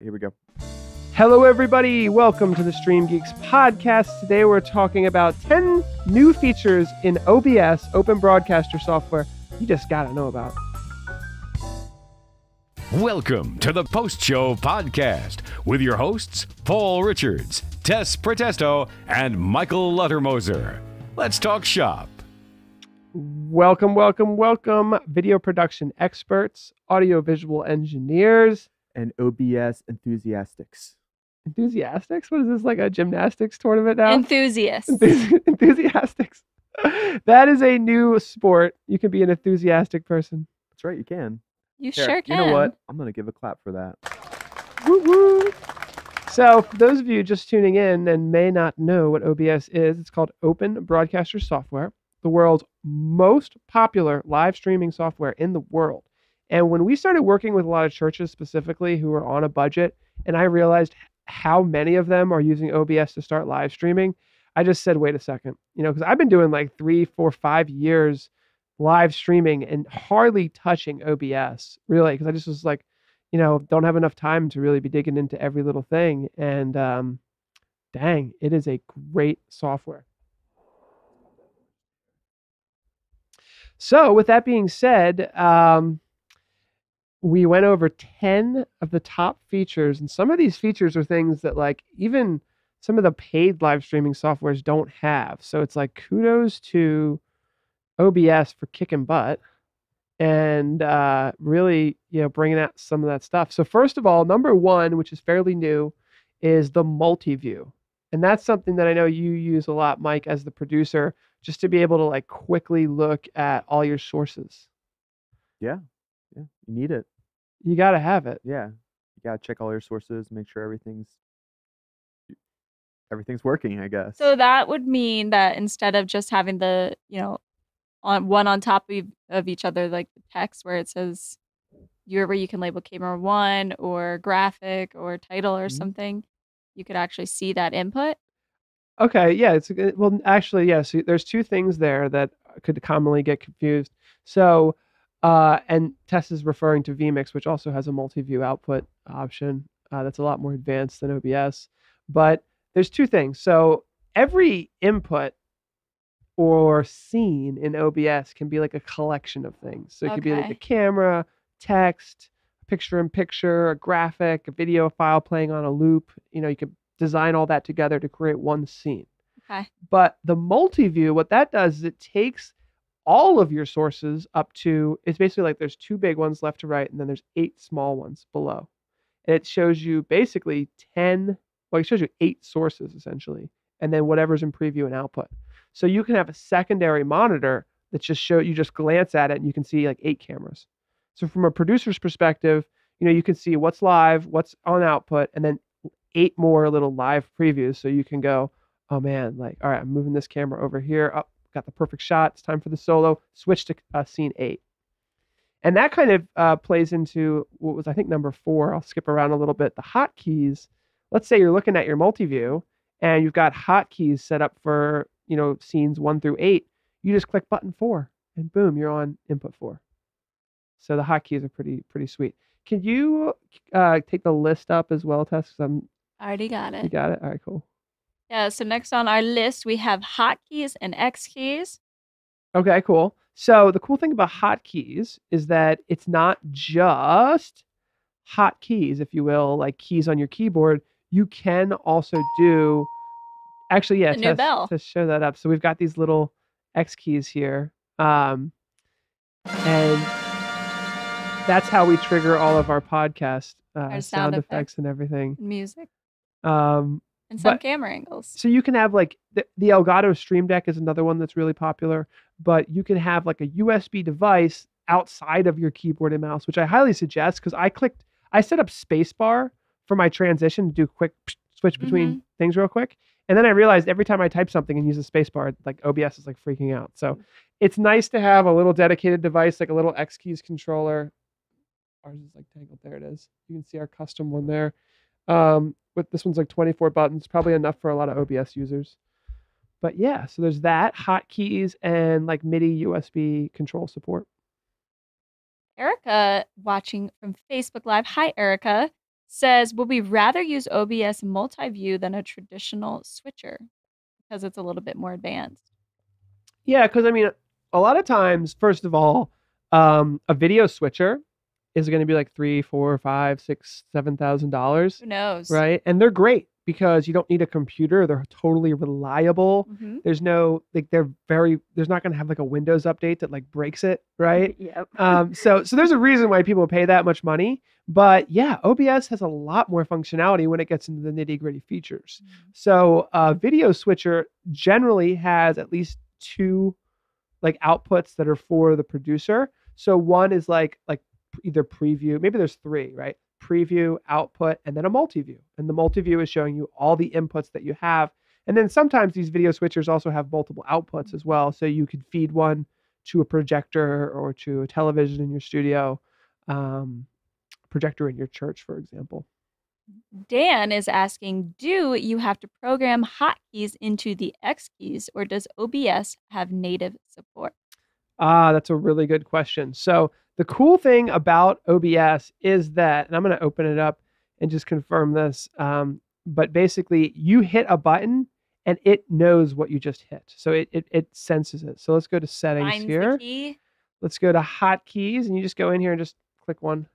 Here we go. Hello, everybody. Welcome to the StreamGeeks podcast. Today, we're talking about 10 new features in OBS, Open Broadcaster software, you just got to know about. Welcome to the Post-Show Podcast with your hosts, Paul Richards, Tess Protesto, and Michael Luttermoser. Let's talk shop. Welcome, welcome, welcome, video production experts, audiovisual engineers, And OBS enthusiastics. Enthusiastics? What is this, like a gymnastics tournament now? Enthusiasts. Enthusiastics. That is a new sport. You can be an enthusiastic person. That's right, you can. You Here, sure can. You know what? I'm going to give a clap for that. Woo woo. So, for those of you just tuning in and may not know what OBS is, it's called Open Broadcaster Software, the world's most popular live streaming software in the world. And when we started working with a lot of churches specifically who are on a budget, and I realized how many of them are using OBS to start live streaming, I just said, wait a second, because I've been doing like 3, 4, 5 years live streaming and hardly touching OBS, really, because I just was like, don't have enough time to really be digging into every little thing. And dang, it is a great software. So with that being said, we went over 10 of the top features, and some of these features are things that like even some of the paid live streaming softwares don't have. So it's like kudos to OBS for kicking butt and really, bringing out some of that stuff. So first of all, number one, which is fairly new, is the MultiView. And that's something that I know you use a lot, Mike, as the producer, just to be able to like quickly look at all your sources. Yeah, you need it. You got to have it. Yeah, you got to check all your sources, make sure everything's working, I guess. So that would mean that instead of just having the, one on top of each other, like the text where it says where you can label camera 1 or graphic or title or something, you could actually see that input. Okay, yeah, well, actually, yeah. So there's two things there that could commonly get confused. So, and Tess is referring to vMix, which also has a multi-view output option. That's a lot more advanced than OBS. But there's two things. So every input or scene in OBS can be like a collection of things. So it could be like a camera, text, picture-in-picture, a graphic, a video file playing on a loop. You could design all that together to create one scene. Okay. But the multi-view, what that does is it takes all of your sources up to, it's basically like there's 2 big ones left to right, and then there's 8 small ones below. And it shows you basically it shows you 8 sources essentially, and then whatever's in preview and output. So you can have a secondary monitor that you just glance at it and you can see like 8 cameras. So from a producer's perspective, you can see what's live, what's on output, and then 8 more little live previews. So you can go, oh man, like, all right, I'm moving this camera over here. Oh, got the perfect shot. It's time for the solo. Switch to scene 8. And that kind of plays into what was, I think, number 4. I'll skip around a little bit. The hotkeys. Let's say you're looking at your multi-view and you've got hotkeys set up for, scenes 1 through 8. You just click button 4 and boom, you're on input 4. So the hotkeys are pretty sweet. Can you take the list up as well, Tess? I already got it. You got it? All right, cool. Yeah, so next on our list, we have hotkeys and xKeys. Okay, cool. So the cool thing about hotkeys is that it's not just hotkeys, if you will, like keys on your keyboard. You can also do, actually, yeah, new bell. To show that up. So we've got these little xKeys here. And that's how we trigger all of our podcast Our sound effects and everything. Music. And some camera angles. So you can have like the Elgato Stream Deck is another one that's really popular, but you can have like a USB device outside of your keyboard and mouse, which I highly suggest because I set up spacebar for my transition to do quick switch between things real quick. And then I realized every time I type something and use the spacebar, like OBS is like freaking out. So it's nice to have a little dedicated device, like a little xKeys controller. Ours is like tangled. There it is. You can see our custom one there. But this one's like 24 buttons, probably enough for a lot of OBS users. But yeah, so there's that, hotkeys, and like MIDI USB control support. Erica watching from Facebook Live. Hi, Erica. says, would we rather use OBS MultiView than a traditional switcher because it's a little bit more advanced? Yeah, because I mean, a lot of times, first of all, a video switcher is going to be like $3, $4, $5, $6, $7,000, Who knows? right? And they're great because you don't need a computer. They're totally reliable. Mhm. There's no like there's not going to have like a Windows update that like breaks it, right? Yep. So there's a reason why people pay that much money. But yeah, OBS has a lot more functionality when it gets into the nitty-gritty features. So a video switcher generally has at least 2 like outputs that are for the producer. So one is like either preview, maybe there's 3, right? Preview, output, and then a multi-view. And the multi-view is showing you all the inputs that you have. And then sometimes these video switchers also have multiple outputs as well. So you could feed one to a projector or to a television in your studio, projector in your church, for example. Dan is asking, do you have to program hotkeys into the xKeys, or does OBS have native support? That's a really good question. So the cool thing about OBS is that, and I'm going to open it up and just confirm this, but basically you hit a button and it knows what you just hit. So it senses it. So let's go to settings Finds here. the key. Let's go to hotkeys, and you just go in here and just click one.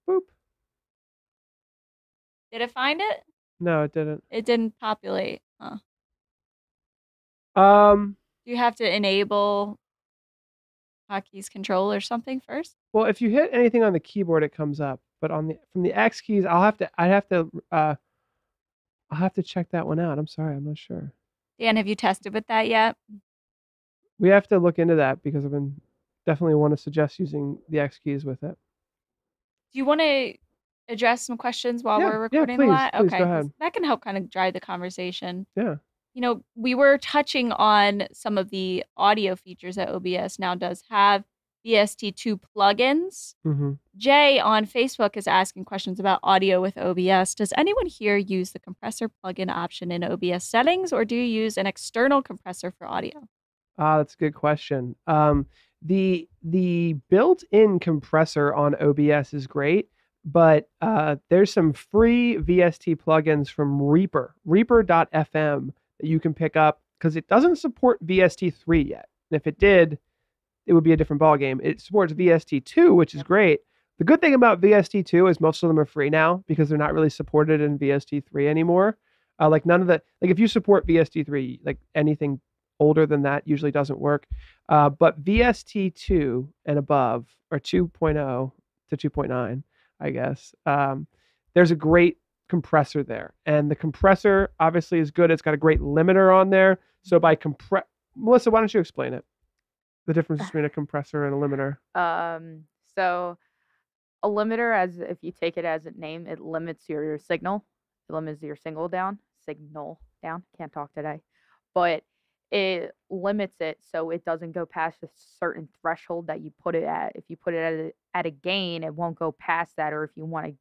Boop. Did it find it? No, it didn't. It didn't populate. Huh. Um, Do you have to enable hotkeys control or something first? well, if you hit anything on the keyboard, it comes up. But from the xKeys, I'll have to check that one out. I'm sorry, I'm not sure. Dan, have you tested with that yet? We have to look into that because I've been definitely want to suggest using the xKeys with it. Do you want to address some questions while Yeah, we're recording please, a lot? please, go Okay, 'cause ahead. that can help kind of drive the conversation. Yeah. You know, we were touching on some of the audio features that OBS now does have. VST2 plugins. Mm-hmm. Jay on Facebook is asking questions about audio with OBS. Does anyone here use the compressor plugin option in OBS settings, or do you use an external compressor for audio? That's a good question. The built-in compressor on OBS is great, but there's some free VST plugins from Reaper.fm that you can pick up because it doesn't support VST3 yet. And if it did, it would be a different ballgame. It supports VST2, which is great. The good thing about VST2 is most of them are free now because they're not really supported in VST3 anymore. Like if you support VST3, like anything older than that usually doesn't work. But VST2 and above, or 2.0 to 2.9, I guess, there's a great compressor there. And the compressor obviously is good. It's got a great limiter on there. So by Melissa, why don't you explain it? The difference between a compressor and a limiter. So a limiter, as if you take it as a name, it limits your signal. It limits your signal down. Can't talk today. But it limits it so it doesn't go past a certain threshold that you put it at. If you put it at a gain, it won't go past that. Or if you want to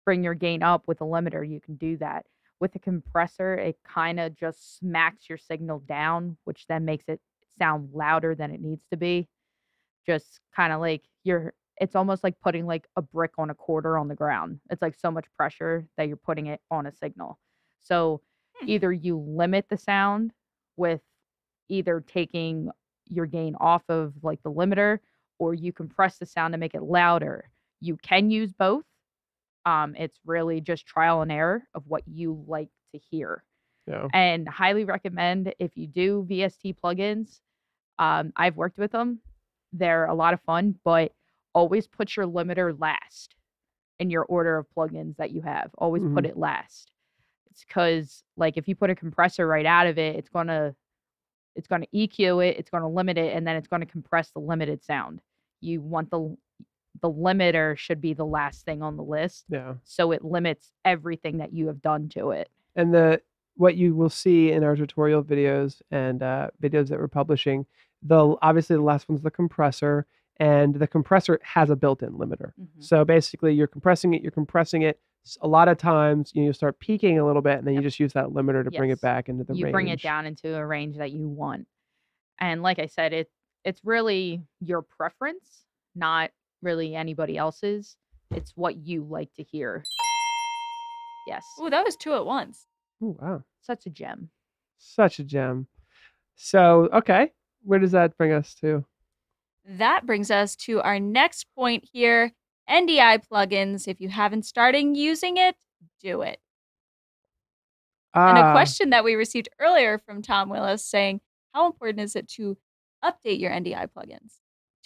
bring your gain up with a limiter, you can do that. With a compressor, it kind of just smacks your signal down, which then makes it sound louder than it needs to be. Just kind of like it's almost like putting like a brick on a quarter on the ground. It's like so much pressure that you're putting it on a signal. So either you limit the sound with either taking your gain off of like the limiter, or you compress the sound to make it louder. You can use both. It's really just trial and error of what you like to hear. Yeah. And highly recommend if you do VST plugins. I've worked with them. They're a lot of fun, but always put your limiter last in your order of plugins that you have. Always put it last. It's because like if you put a compressor right out of it, it's gonna EQ it, it's gonna limit it, and then it's gonna compress the limited sound. You want the limiter should be the last thing on the list. Yeah. So it limits everything that you have done to it. And what you will see in our tutorial videos and videos that we're publishing, obviously the last one's the compressor, and the compressor has a built-in limiter. So basically you're compressing it. A lot of times you start peaking a little bit, and then you just use that limiter to bring it back into the range. You bring it down into a range that you want. And like I said, it's really your preference, not really anybody else's. It's what you like to hear. Yes. Ooh, that was 2 at once. Oh, wow. Such a gem. Such a gem. So, okay. Where does that bring us to? That brings us to our next point here. NDI plugins. If you haven't started using it, do it. And a question that we received earlier from Tom Willis saying, how important is it to update your NDI plugins?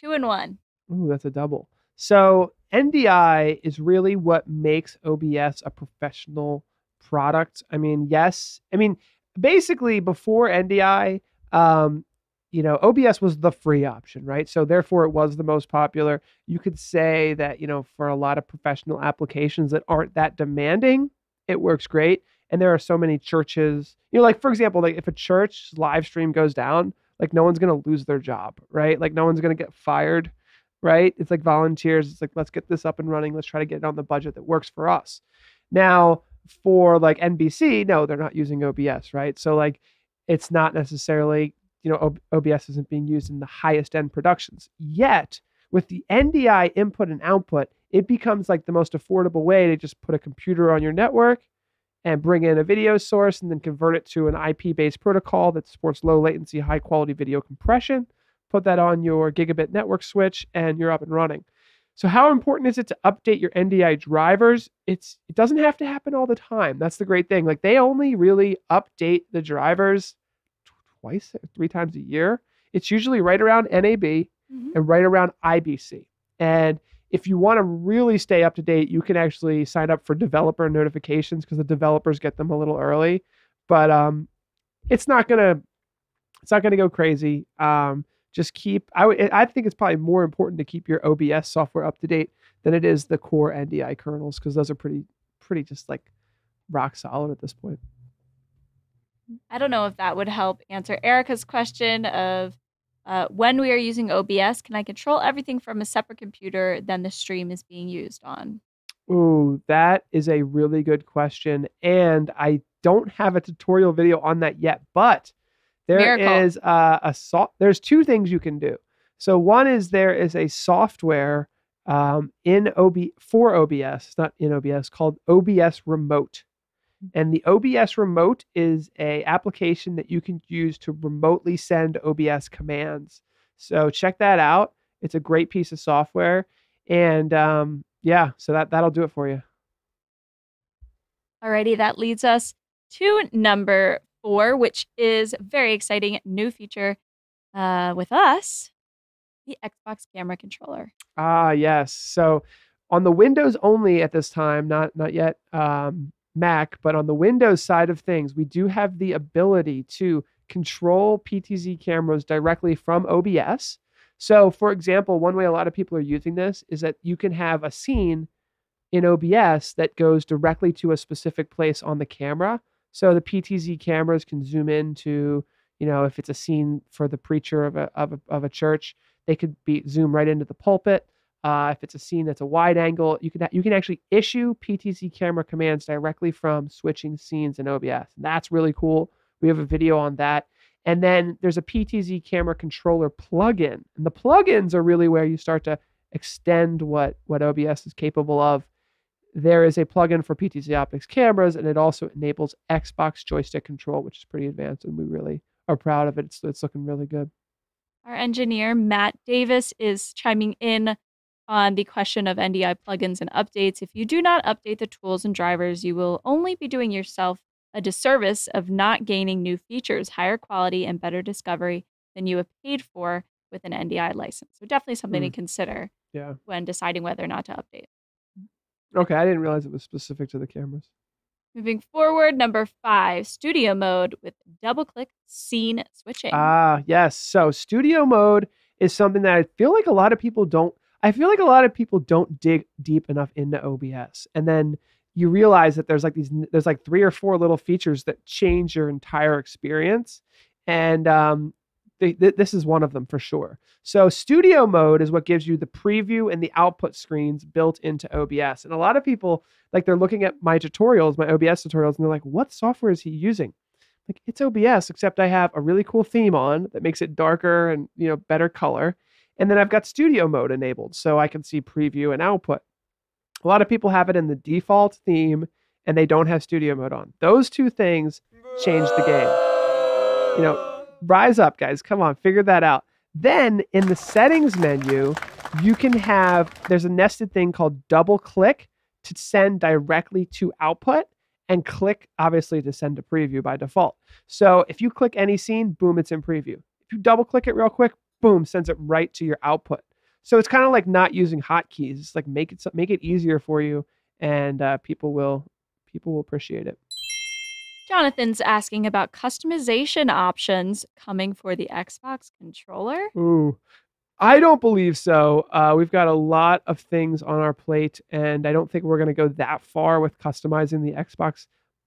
2 in 1. Ooh, that's a double. So NDI is really what makes OBS a professional product. I mean, yes. I mean, basically before NDI, OBS was the free option, right? So therefore it was the most popular. You could say that, for a lot of professional applications that aren't that demanding, it works great. And there are so many churches, like for example, like if a church live stream goes down, like no one's going to lose their job, right? Like no one's going to get fired, right? It's like volunteers. It's like, let's get this up and running. Let's try to get it on the budget that works for us. Now for like NBC, no, they're not using OBS, right? So like, it's not necessarily, OBS isn't being used in the highest end productions yet. With the NDI input and output, it becomes like the most affordable way to just put a computer on your network and bring in a video source and then convert it to an IP-based protocol that supports low latency, high quality video compression. Put that on your gigabit network switch and you're up and running. So how important is it to update your NDI drivers? It doesn't have to happen all the time. That's the great thing. Like they only really update the drivers twice, 3 times a year. It's usually right around NAB and right around IBC. And if you want to really stay up to date, you can actually sign up for developer notifications because the developers get them a little early. But it's not gonna go crazy. Just keep. I think it's probably more important to keep your OBS software up to date than it is the core NDI kernels because those are pretty just like rock solid at this point. I don't know if that would help answer Erica's question of when we are using OBS, can I control everything from a separate computer than the stream is being used on? Ooh, that is a really good question. And I don't have a tutorial video on that yet, but there's 2 things you can do. So one is there is a software for OBS, it's not in OBS, called OBS Remote. And the OBS Remote is a application that you can use to remotely send OBS commands. So check that out. It's a great piece of software. And so that'll do it for you. Alrighty, that leads us to number 4, which is a very exciting new feature with us, the Xbox camera controller. Ah, yes. So on the Windows only at this time, not yet Mac, but on the Windows side of things, we do have the ability to control PTZ cameras directly from OBS. So for example, one way a lot of people are using this is that you can have a scene in OBS that goes directly to a specific place on the camera. So the PTZ cameras can zoom into, if it's a scene for the preacher of a church, they could zoom right into the pulpit. If it's a scene that's a wide angle, you can actually issue PTZ camera commands directly from switching scenes in OBS. And that's really cool. We have a video on that. And then there's a PTZ camera controller plugin. And the plugins are really where you start to extend what OBS is capable of. There is a plugin for PTZ Optics cameras, and it also enables Xbox joystick control, which is pretty advanced, and we really are proud of it. It's looking really good. Our engineer, Matt Davis, is chiming in on the question of NDI plugins and updates. If you do not update the tools and drivers, you will only be doing yourself a disservice of not gaining new features, higher quality, and better discovery than you have paid for with an NDI license. So definitely something to consider when deciding whether or not to update. Okay, I didn't realize it was specific to the cameras. Moving forward, number 5, studio mode with double-click scene switching. Ah, yes. So studio mode is something that I feel like a lot of people don't dig deep enough into OBS. And then you realize that there's like 3 or 4 little features that change your entire experience. And this is one of them for sure. So studio mode is what gives you the preview and the output screens built into OBS. And a lot of people, like, they're looking at my tutorials, my OBS tutorials, and they're like, what software is he using? Like, it's OBS, except I have a really cool theme on that makes it darker and, better color. And then I've got studio mode enabled so I can see preview and output. A lot of people have it in the default theme, and they don't have studio mode on. Those two things change the game. You know, rise up, guys. Come on, figure that out. Then in the settings menu, you can have, there's a nested thing called double click to send directly to output, and click, obviously, to send to preview by default. So if you click any scene, boom, it's in preview. If you double click it real quick, boom, sends it right to your output. So it's kind of like not using hotkeys. It's like make it easier for you, and people will appreciate it. Jonathan's asking about customization options coming for the Xbox controller. Ooh, I don't believe so. We've got a lot of things on our plate, and I don't think we're going to go that far with customizing the Xbox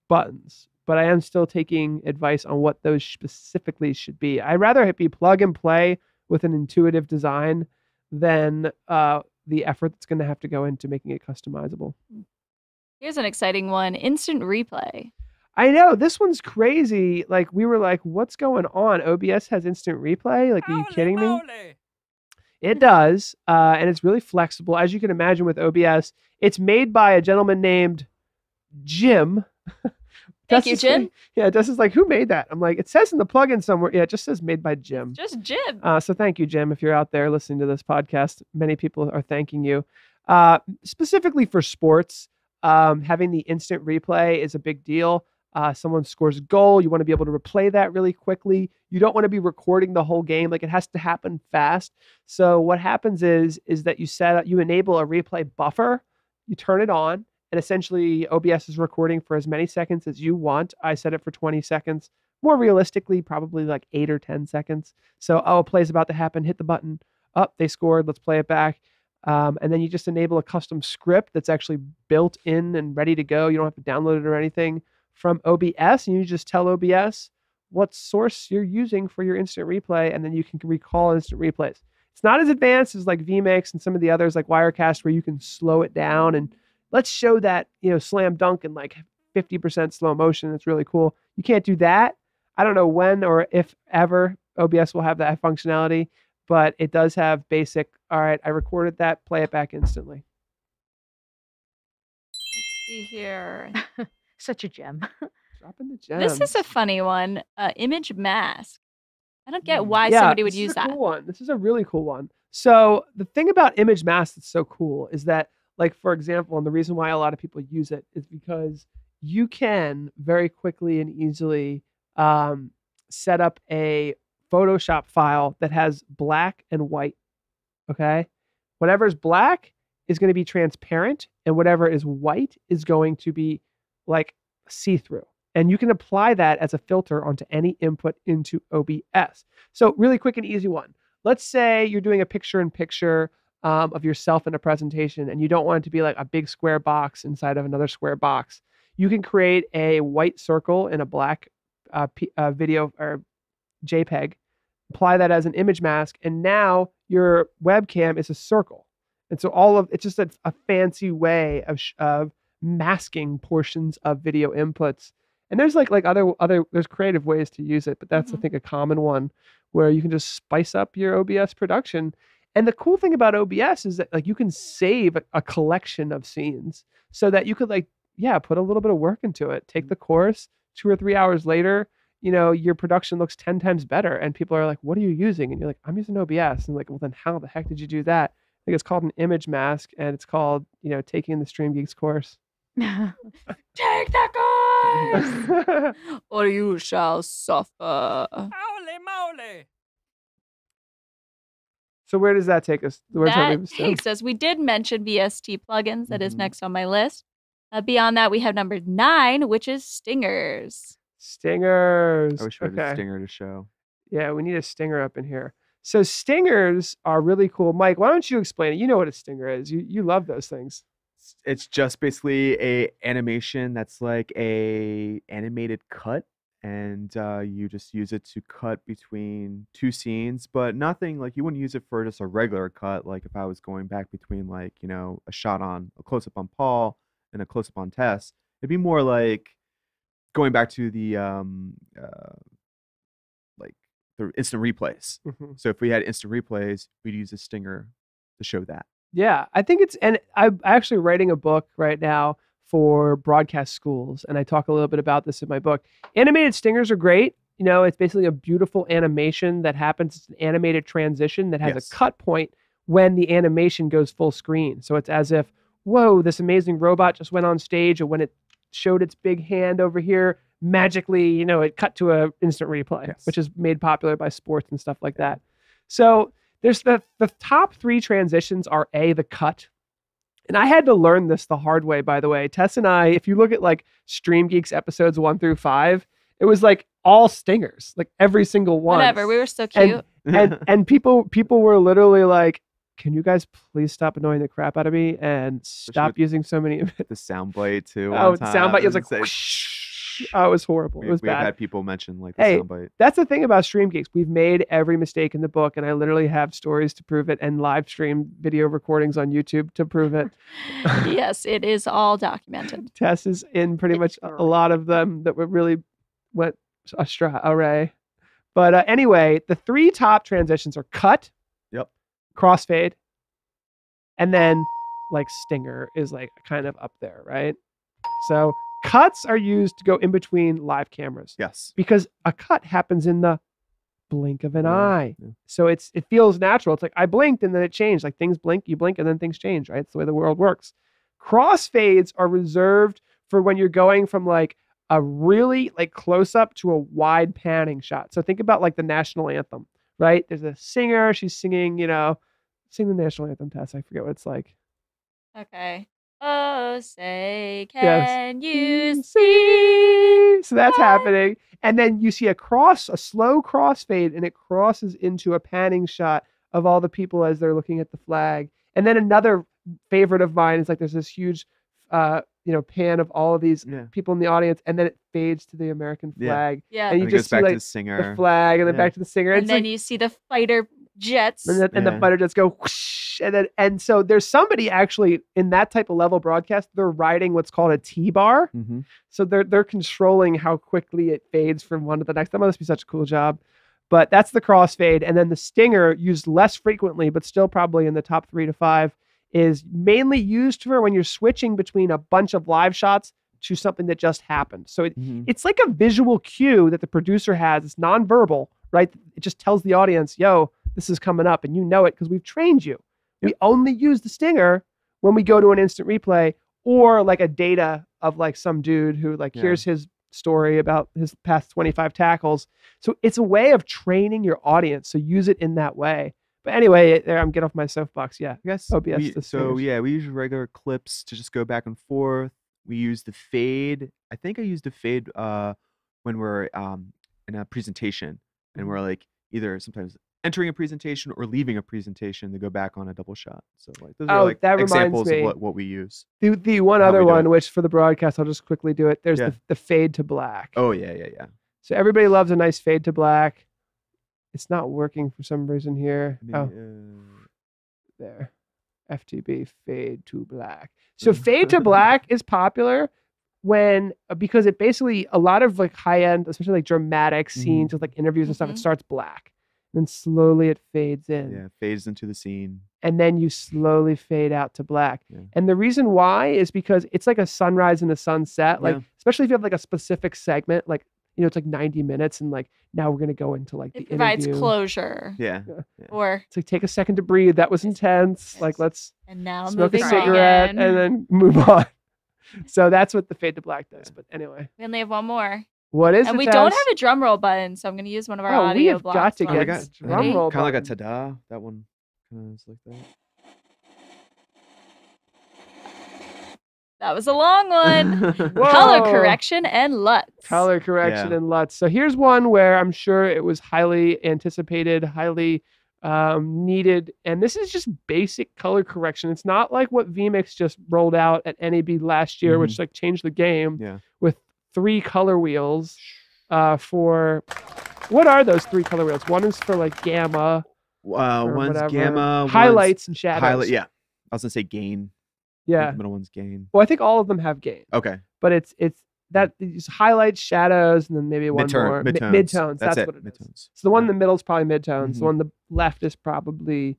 buttons. But I am still taking advice on what those specifically should be. I'd rather it be plug and play with an intuitive design than the effort that's going to have to go into making it customizable. Here's an exciting one: instant replay. I know, this one's crazy. Like, we were like, what's going on? OBS has instant replay? Like, are you kidding me? It does, and it's really flexible. As you can imagine with OBS, it's made by a gentleman named Jim. Thank you, Jim. Yeah, Dustin's like, who made that? I'm like, it says in the plugin somewhere. Yeah, it just says made by Jim. Just Jim. So thank you, Jim. If you're out there listening to this podcast, many people are thanking you. Specifically for sports, having the instant replay is a big deal. Someone scores a goal, you want to be able to replay that really quickly. You don't want to be recording the whole game. Like, it has to happen fast. So what happens is that you enable a replay buffer, you turn it on, and essentially OBS is recording for as many seconds as you want. I set it for 20 seconds. More realistically, probably like 8 or 10 seconds. So, a play's about to happen, hit the button. They scored, let's play it back. And then you just enable a custom script that's actually built in and ready to go. You don't have to download it or anything from OBS, and you just tell OBS what source you're using for your instant replay, and then you can recall instant replays. It's not as advanced as like vMix and some of the others like Wirecast, where you can slow it down and let's show that, slam dunk in like 50% slow motion. It's really cool. You can't do that. I don't know when or if ever OBS will have that functionality, but it does have basic, all right, I recorded that, play it back instantly. Let's see here. Such a gem. Dropping the gems. This is a funny one. Image mask. I don't get why somebody would use that. Cool one. This is a really cool one. So the thing about image mask that's so cool is that, like, for example, and the reason why a lot of people use it is because you can very quickly and easily set up a Photoshop file that has black and white. Okay? Whatever's black is going to be transparent, and whatever is white is going to be like see-through. And you can apply that as a filter onto any input into OBS. So really quick and easy one. Let's say you're doing a picture-in-picture of yourself in a presentation, and you don't want it to be like a big square box inside of another square box. You can create a white circle in a black video or JPEG, apply that as an image mask, and now your webcam is a circle. And so it's just a fancy way of masking portions of video inputs. And there's like other there's creative ways to use it, but that's I think a common one where you can just spice up your OBS production. And the cool thing about OBS is that like you can save a collection of scenes so that you could put a little bit of work into it. Take the course, 2 or 3 hours later, your production looks 10 times better. And people are like, what are you using? And you're like, I'm using OBS. And like, well, then how the heck did you do that? I think it's called an image mask, and it's called, taking the StreamGeeks course. Take the course, or you shall suffer. Holy moly! So where does that take us? Where's That takes us. We did mention VST plugins. That is next on my list. Beyond that, we have number 9, which is stingers. Stingers. I wish we had a stinger to show. Yeah, we need a stinger up in here. So stingers are really cool. Mike, why don't you explain it? You know what a stinger is. You love those things. It's just basically a animation that's like a animated cut, and you just use it to cut between 2 scenes, but nothing like you wouldn't use it for just a regular cut. Like if I was going back between like, a shot on a close up on Paul and a close up on Tess, it'd be more like going back to the like the instant replays. So if we had instant replays, we'd use a stinger to show that. Yeah, I think and I'm actually writing a book right now for broadcast schools, and I talk a little bit about this in my book. Animated stingers are great. You know, it's basically a beautiful animation that happens. It's an animated transition that has Yes. a cut point when the animation goes full screen. So it's as if, whoa, this amazing robot just went on stage, and when it showed its big hand over here, magically, you know, it cut to a instant replay, Yes. which is made popular by sports and stuff like that. So there's the top 3 transitions are the cut. And I had to learn this the hard way, by the way. Tess and I, if you look at like StreamGeeks episodes 1 through 5, it was like all stingers, like every single one. Whatever. We were so cute. And people were literally like, can you guys please stop annoying the crap out of me and stop using so many of it? The soundbite too. Oh, one the soundbite was like, time. whoosh. Oh, it was horrible. It was We've bad. had people mention like the Hey, soundbite. that's the thing about StreamGeeks. We've made every mistake in the book, and I literally have stories to prove it and live stream video recordings on YouTube to prove it. Yes, it is all documented. Tess is in pretty much a lot of them that were really went array. But anyway, the 3 top transitions are cut, Yep. crossfade, and then like stinger is like kind of up there, right? So cuts are used to go in between live cameras Yes. because a cut happens in the blink of an Yeah, eye. yeah. So it feels natural. It's like I blinked and then it changed. Like things blink, you blink, and then things change, right? It's the way the world works. Crossfades are reserved for when you're going from like a really like close up to a wide panning shot. So think about like the national anthem, right? There's a singer, she's singing, you know, sing the national anthem, Tess. I forget what it's like. Okay. Oh, say, Yes. can you see? So that's happening. And then you see a slow crossfade, and it crosses into a panning shot of all the people as they're looking at the flag. And then another favorite of mine is like there's this huge, pan of all of these Yeah. people in the audience, and then it fades to the American Yeah. flag. Yeah. And you And it just goes see back like to the singer. the flag, and then Yeah. back to the singer. And It's then like, you see the fighter jets. and the Yeah. fighter just go whoosh, and so there's somebody actually in that type of level broadcast, they're riding what's called a T-bar. Mm-hmm. So they're controlling how quickly it fades from one to the next. That must be such a cool job. But that's the crossfade. And then the stinger, used less frequently, but still probably in the top 3 to 5, is mainly used for when you're switching between a bunch of live shots to something that just happened. So Mm-hmm. it's like a visual cue that the producer has. It's nonverbal, right? It just tells the audience, yo, this is coming up, and you know it because we've trained you. We only use the stinger when we go to an instant replay or like a data of like some dude who like, here's his story about his past 25 tackles. So it's a way of training your audience. So use it in that way. But anyway, there I'm getting off my soapbox. Yeah. Yes. OBS, we stingers. use regular clips to just go back and forth. We use the fade. I think I used the fade when we're in a presentation and we're like either sometimes entering a presentation or leaving a presentation to go back on a double shot. So like those are like that reminds examples me. of what we use. The one How other we do one, it. which for the broadcast, I'll just quickly do it. There's Yeah. the fade to black. Oh yeah. So everybody loves a nice fade to black. It's not working for some reason here. There. FTB fade to black. So fade to black is popular because it basically, a lot of like high end, especially like dramatic scenes with like interviews and stuff, it starts black. And then slowly it fades in. Yeah, fades into the scene. And then you slowly fade out to black. Yeah. And the reason why is because it's like a sunrise and a sunset. Like, especially if you have like a specific segment, like, you know, it's like 90 minutes and like now we're going to go into like the It provides interview. closure. Yeah. Or It's like take a second to breathe. That was intense. Like let's and now smoke a moving cigarette on. and then move on. So that's what the fade to black does. But anyway, We only have one more. what is And it? we don't Tess? have a drum roll button, so I'm going to use one of our Oh, we audio have blocks. got to Oh, I get got drum Ready? roll kind of like a button. ta-da. That one kind of is like that. That was a long one. Whoa. Color correction and LUTs. Color correction Yeah. and LUTs. So here's one where I'm sure it was highly anticipated, highly needed. And this is just basic color correction. It's not like what vMix just rolled out at NAB last year, which like changed the game Yeah. with 3 color wheels for, what are those 3 color wheels? One is for like gamma, or One's whatever. gamma. Highlights and shadows. Highlight. Yeah. I was gonna say gain. Yeah. The middle one's gain. Well, I think all of them have gain, Okay. but it's that it's highlights, shadows, and then maybe one more. Midtones. Midtones. That's it. what it is. Midtones. So the one Yeah. in the middle is probably midtones. The Mhm. one on the left is probably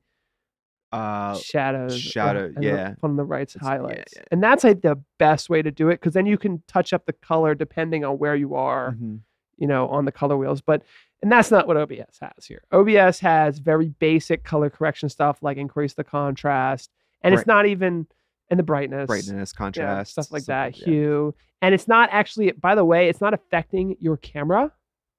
shadows. shadow, and yeah. one on the right's It's- highlights. yeah. And that's like the best way to do it because then you can touch up the color depending on where you are, Mhm. you know, on the color wheels. And that's not what OBS has here. OBS has very basic color correction stuff like increase the contrast, and it's not even and the brightness, Contrast, stuff like that, yeah. hue. And it's not actually, by the way, it's not affecting your camera.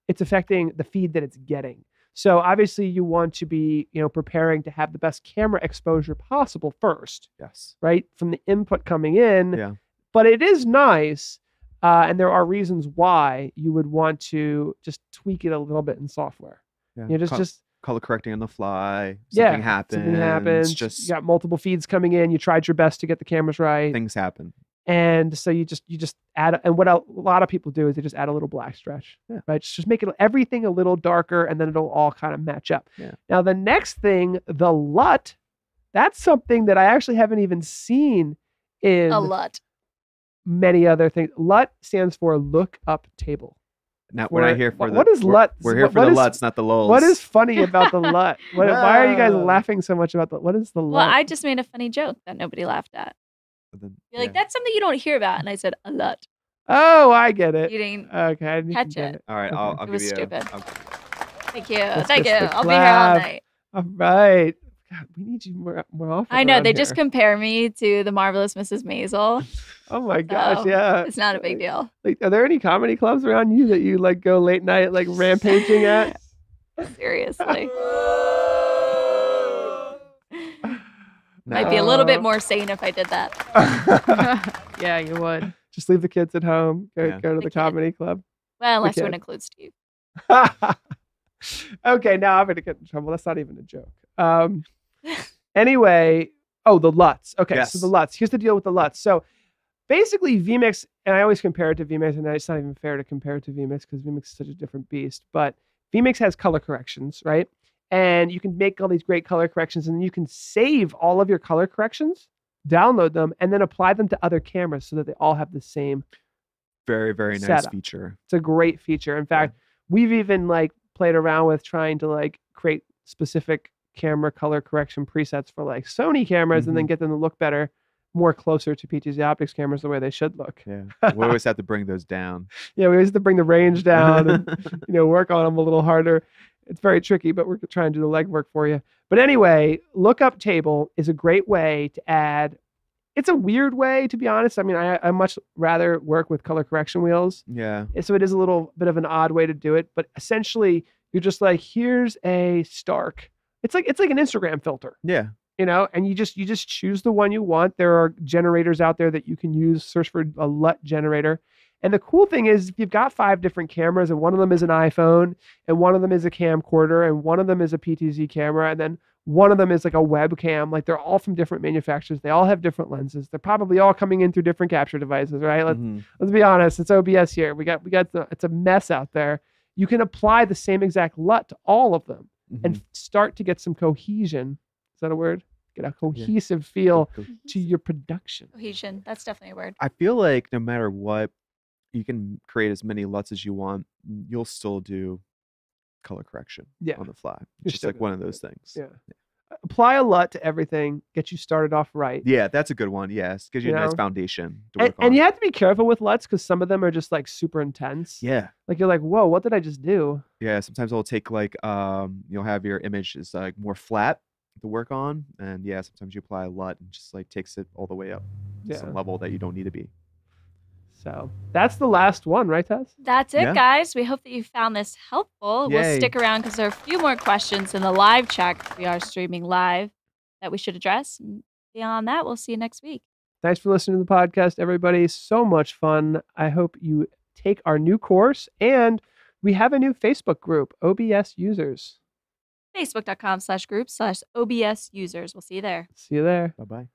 It's affecting the feed that it's getting. So obviously you want to be, you know, preparing to have the best camera exposure possible first, Yes. right? From the input coming in. Yeah. But it is nice. And there are reasons why you would want to just tweak it a little bit in software. Yeah. You know, just color correcting on the fly. yeah, Something happens. Something happens. Just you got multiple feeds coming in. You tried your best to get the cameras right. things happen. And so you just add, and what a lot of people do is they just add a little black stretch, right? Just make it everything a little darker, and then it'll all kind of match up. Yeah. Now the next thing, the LUT, that's something that I actually haven't even seen in A LUT. many other things. LUT stands for look up table. Now, when I hear for what is LUT? We're here for the LUTs, not the LULs. What is funny about the LUT? Why are you guys laughing so much about what is the LUT? Well, I just made a funny joke that nobody laughed at. You're like, that's something you don't hear about. And I said, a LUT. Oh, I get it. You didn't Okay, I didn't catch get it. All right, Okay. I'll It give was you stupid. a... Thank you. Let's Thank you. get the I'll be here all clap. night. All right. God, we need you more often. I know. around They just here. compare me to the marvelous Mrs. Maisel. Oh my gosh, So, yeah. It's not a big deal. Like, are there any comedy clubs around you that you like go late night like rampaging at? Seriously. Might be a little bit more sane if I did that. Yeah, you would. Just leave the kids at home. Go Yeah. to the The kid. comedy club. Well, unless you Okay. want to include Steve. Okay, now I'm gonna get in trouble. That's not even a joke. Anyway, the LUTs. Okay, so the LUTs. Here's the deal with the LUTs. So basically, vMix, and I always compare it to vMix, and it's not even fair to compare it to vMix because vMix is such a different beast. But vMix has color corrections, right? And you can make all these great color corrections, and then you can save all of your color corrections, download them, and then apply them to other cameras so that they all have the same. Very, very nice setup. feature. It's a great feature. In fact, we've even like played around with trying to like create specific camera color correction presets for like Sony cameras and then get them to look better, more closer to PTZ Optics cameras the way they should look. Yeah. We always have to bring those down. Yeah, we always have to bring the range down and work on them a little harder. It's very tricky, but we're trying to do the legwork for you. But anyway, lookup table is a great way to add. It's a weird way, to be honest. I mean, I much rather work with color correction wheels. Yeah. So it is a little bit of an odd way to do it, but essentially you're just like, here's a Stark. It's like an Instagram filter. Yeah. And you just choose the one you want. There are generators out there that you can use. Search for a LUT generator. And the cool thing is if you've got 5 different cameras and one of them is an iPhone and one of them is a camcorder and one of them is a PTZ camera and then one of them is like a webcam, like they're all from different manufacturers. They all have different lenses. They're probably all coming in through different capture devices, right? Let's be honest. It's OBS here. It's a mess out there. You can apply the same exact LUT to all of them and start to get some cohesion. Is that a word? Get a cohesive feel to your production. Cohesion. That's definitely a word. I feel like no matter what, you can create as many LUTs as you want. You'll still do color correction on the fly. It's just like one of those things. Yeah. Apply a LUT to everything. Get you started off right. Yeah, that's a good one. Yes. Gives you a nice foundation to work on. And you have to be careful with LUTs because some of them are just like super intense. Yeah. Like you're like, whoa, what did I just do? Yeah. Sometimes it'll take like, you'll have your image is like more flat to work on. And yeah, sometimes you apply a LUT and just like takes it all the way up to some level that you don't need to be. So that's the last one, right, Tess? That's it, guys. We hope that you found this helpful. Yay. We'll stick around because there are a few more questions in the live chat 'cause we are streaming live that we should address. And beyond that, we'll see you next week. Thanks for listening to the podcast, everybody. So much fun. I hope you take our new course, and we have a new Facebook group, OBS Users. Facebook.com/group/OBS users. We'll see you there. See you there. Bye-bye.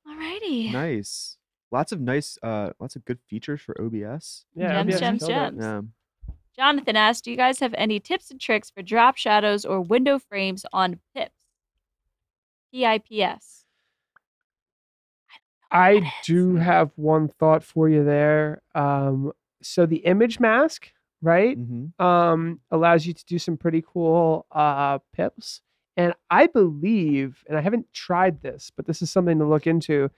Alrighty. Nice. Lots of good features for OBS. Yeah, Gems, OBS gems, killed it. gems. Yeah. Jonathan asked, do you guys have any tips and tricks for drop shadows or window frames on pips? PIPS. I do have one thought for you there. So the image mask, right, allows you to do some pretty cool pips. And I believe, and I haven't tried this, but this is something to look into.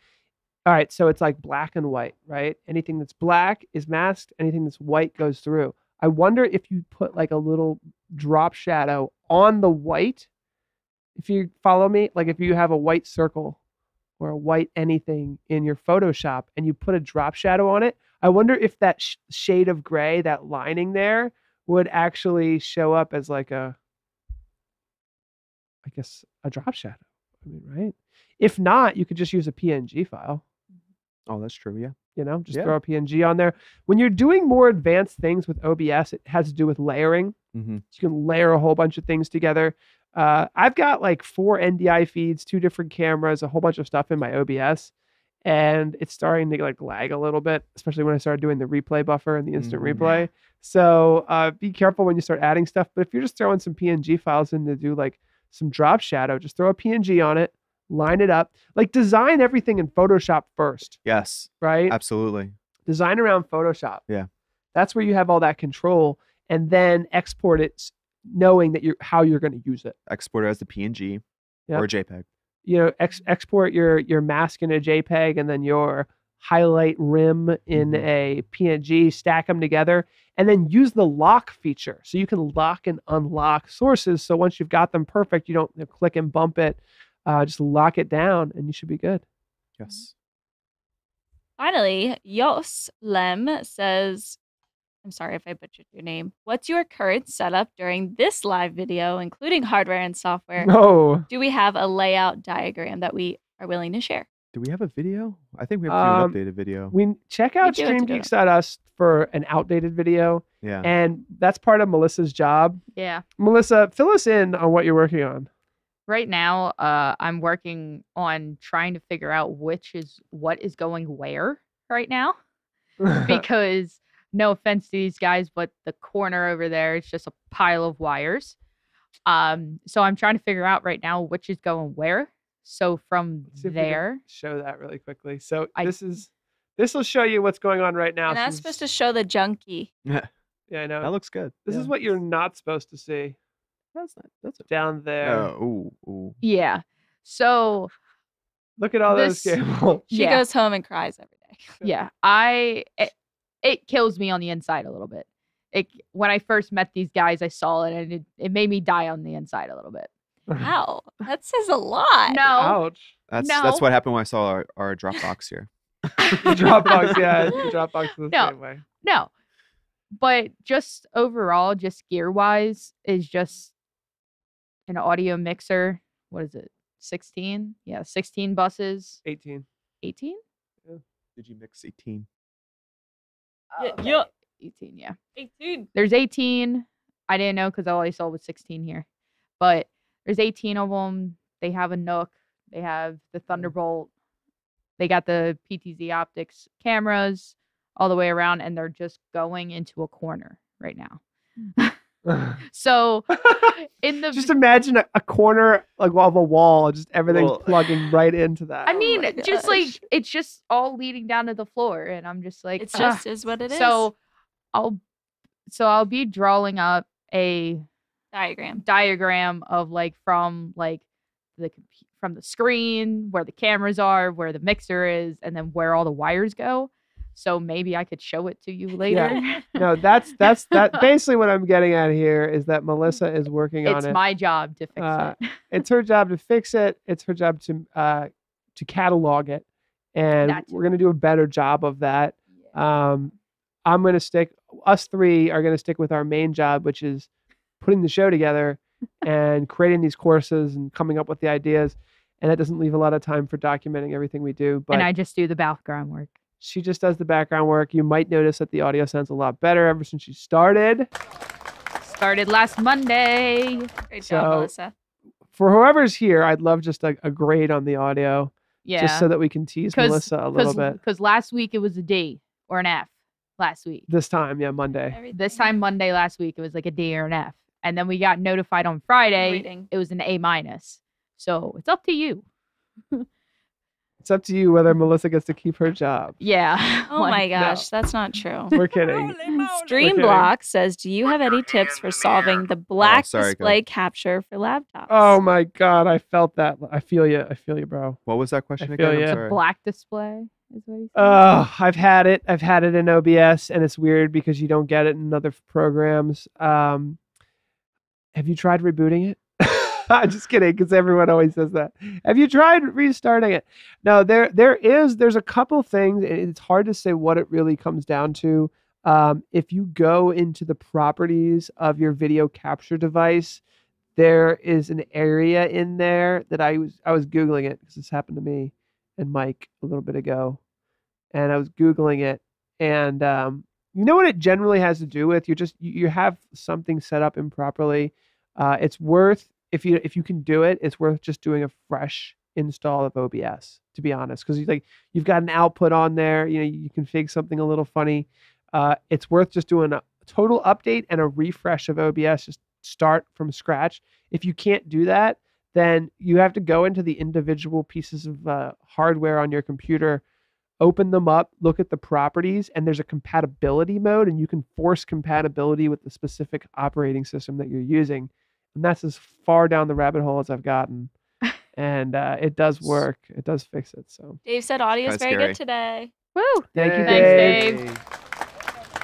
All right, so it's like black and white, right? Anything that's black is masked. Anything that's white goes through. I wonder if you put like a little drop shadow on the white. If you follow me, like if you have a white circle or a white anything in your Photoshop and you put a drop shadow on it, I wonder if that shade of gray, that lining there, would actually show up as like a, I guess, a drop shadow. I mean, right? If not, you could just use a PNG file. Oh, that's true. Yeah. You know, just throw a PNG on there. When you're doing more advanced things with OBS, it has to do with layering. So you can layer a whole bunch of things together. I've got like 4 NDI feeds, 2 different cameras, a whole bunch of stuff in my OBS, and it's starting to like lag a little bit, especially when I started doing the replay buffer and the instant replay. So be careful when you start adding stuff. But if you're just throwing some PNG files in to do like some drop shadow, just throw a PNG on it, line it up, like design everything in Photoshop first. Yes. Right? Absolutely. Design around Photoshop. Yeah. That's where you have all that control, and then export it knowing that how you're going to use it. Export it as the PNG or a JPEG. You know, export your mask in a JPEG and then your highlight rim in a PNG, stack them together, and then use the lock feature. So you can lock and unlock sources. So once you've got them perfect, you don't click and bump it. Just lock it down and you should be good. Yes. Finally, Yos Lem says, I'm sorry if I butchered your name. What's your current setup during this live video, including hardware and software? No. Do we have a layout diagram that we are willing to share? Do we have a video? I think we have to do an updated video. We check out StreamGeeks.us for an outdated video. Yeah. And that's part of Melissa's job. Yeah. Melissa, fill us in on what you're working on. Right now, I'm working on trying to figure out what is going where right now. Because no offense to these guys, but the corner over there is just a pile of wires. So I'm trying to figure out right now which is going where. So from there, show that really quickly. So this will show you what's going on right now. And that's supposed to show the junkie. Yeah, I know. That looks good. This is what you're not supposed to see. That's down there. Oh, ooh. Yeah. So look at all those cables. She goes home and cries every day. Yeah. It kills me on the inside a little bit. When I first met these guys, I saw it and it made me die on the inside a little bit. Wow. That says a lot. No. Ouch. That's what happened when I saw our Dropbox here. The Dropbox, yeah. The Dropbox is the same way. No. But just overall, just gear-wise, is just an audio mixer. What is it? 16? Yeah, 16 buses. 18. 18? Yeah. Did you mix 18? Yeah. 18, yeah. 18. There's 18. I didn't know because all I saw was 16 here. But there's 18 of them. They have a Nook. They have the Thunderbolt. They got the PTZ Optics cameras all the way around, and they're just going into a corner right now. So just imagine a corner like of a wall, just everything's plugging right into that. I mean, just like it's just all leading down to the floor, and I'm just like, it's just is what it is. So I'll be drawing up a diagram of like from the screen where the cameras are, where the mixer is, and then where all the wires go. So maybe I could show it to you later. Yeah. No, that's basically what I'm getting at here is that Melissa is working on it. It's my job to fix it. It's her job to fix it. It's her job to catalog it, and we're gonna do a better job of that. Yeah. Us three are gonna stick with our main job, which is putting the show together and creating these courses and coming up with the ideas. And that doesn't leave a lot of time for documenting everything we do. But and I just do the background work. She just does the background work. You might notice that the audio sounds a lot better ever since she started. Started last Monday. Great job, Melissa. For whoever's here, I'd love just a grade on the audio. Yeah. Just so that we can tease Melissa a little bit. Because last week it was a D or an F. last week. This time, yeah, Monday. This time Monday last week, it was like a D or an F. And then we got notified on Friday, Rating. it was an A-. So it's up to you. It's up to you whether Melissa gets to keep her job. Yeah. Oh my gosh, that's not true. We're kidding. Streamblock says, do you have any tips for solving the black sorry, go display ahead. capture for laptops? Oh my God, I felt that. I feel you. I feel you, bro. What was that question I feel again? I'm ya. sorry. Black display is what he said. I've had it. I've had it in OBS, and it's weird because you don't get it in other programs. Have you tried rebooting it? I'm just kidding, because everyone always says that. Have you tried restarting it? No, there's a couple things. It's hard to say what it really comes down to. If you go into the properties of your video capture device, there is an area in there that I was Googling it because this happened to me and Mike a little bit ago, and I was Googling it, and you know what it generally has to do with? You have something set up improperly. It's worth, if you can do it, it's worth just doing a fresh install of OBS, to be honest, because you've got an output on there. You config something a little funny. It's worth just doing a total update and a refresh of OBS. Just start from scratch. If you can't do that, then you have to go into the individual pieces of hardware on your computer, open them up, look at the properties, and there's a compatibility mode, and you can force compatibility with the specific operating system that you're using. And that's as far down the rabbit hole as I've gotten. And it does work. It does fix it. So Dave said audio is Kinda very scary. good today. Woo! thank you, Thanks, Dave.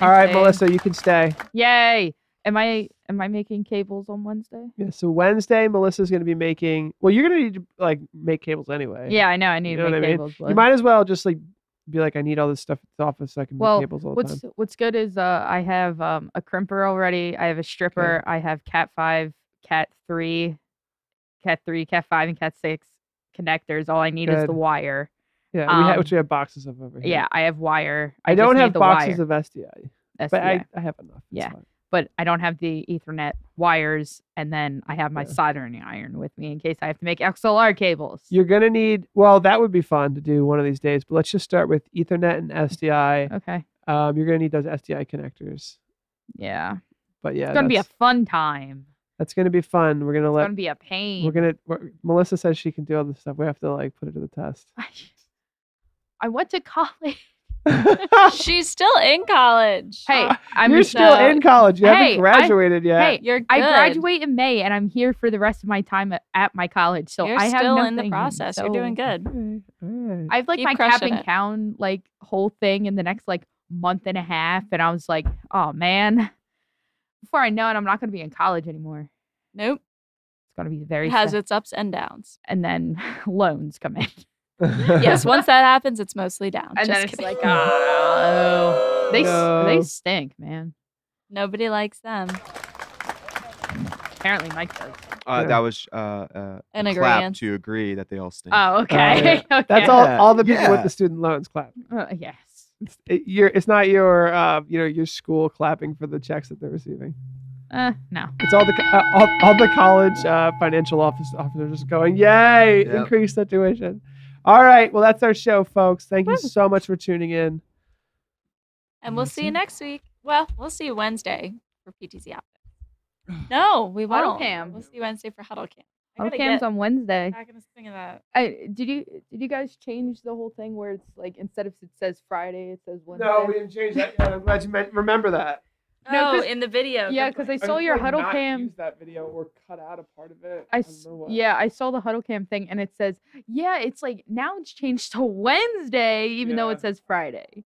All right, Dave. Melissa, you can stay. Yay! Am I making cables on Wednesday? Yeah. So Wednesday, Melissa's going to be making. Well, you're going to need to make cables anyway. Yeah, I know. I need You to know make what I mean? cables. You but- might as well just be like, I need all this stuff at the office so I can make Well, cables all the time. what's good is I have a crimper already. I have a stripper. I have Cat 5, Cat 3, Cat 5, and Cat 6 connectors. All I need is Good. the wire. Yeah, which we have boxes of over here. Yeah, I have wire. I just don't need have the boxes wire. of SDI, but SDI. I have enough. It's Yeah. fine. But I don't have the Ethernet wires, and then I have my Yeah. soldering iron with me in case I have to make XLR cables. You're gonna need. Well, that would be fun to do one of these days. But let's just start with Ethernet and SDI. Okay. You're gonna need those SDI connectors. Yeah. But yeah, It's gonna be a fun time. That's gonna be fun. We're gonna It's let. gonna be a pain. Melissa says she can do all this stuff. We have to put it to the test. I went to college. She's still in college. Hey, I'm You're just still in college. You Hey, haven't graduated yet. Hey, You're good. I graduate in May, and I'm here for the rest of my time at my college. So You're I have still nothing, in the process. You're so- doing good. All right. I have Keep my cap crushing and it. gown whole thing in the next month and a half, and I was like, oh man. Before I know it, I'm not gonna be in college anymore. Nope. It's gonna be very It has sad. its ups and downs. And then loans come in, Yes, once that happens, it's mostly down. and Just then it's kidding. like, oh, they No. stink, man. Nobody likes them. Apparently, Mike does. That was An a clap agreement. to agree that they all stink. Oh, okay. yeah. Okay. That's all the people with Yeah. the student loans clap. Yes. It's not your your school clapping for the checks that they're receiving. No. It's all the college financial officers just going, yay, Yep. increase the tuition. All right, well that's our show, folks. Thank you Woo. so much for tuning in. And we'll see you next week. Well, we'll see you Wednesday for PTZ Outfit. No, we Huddle won't. Cam. We'll see you Wednesday for Huddle Cam. I Huddle gotta Cam's get on Wednesday. back in the swing of that. Did you guys change the whole thing where it's instead of it says Friday, it says Wednesday? No, we didn't change that yet. I'm glad you remember that. No, Oh, 'cause- in the video. Yeah, because I saw your Huddle Cam. Use that video or cut out a part of it. I don't know why. I saw the Huddle Cam thing, and it says, yeah, it's now it's changed to Wednesday, even though Yeah. it says Friday.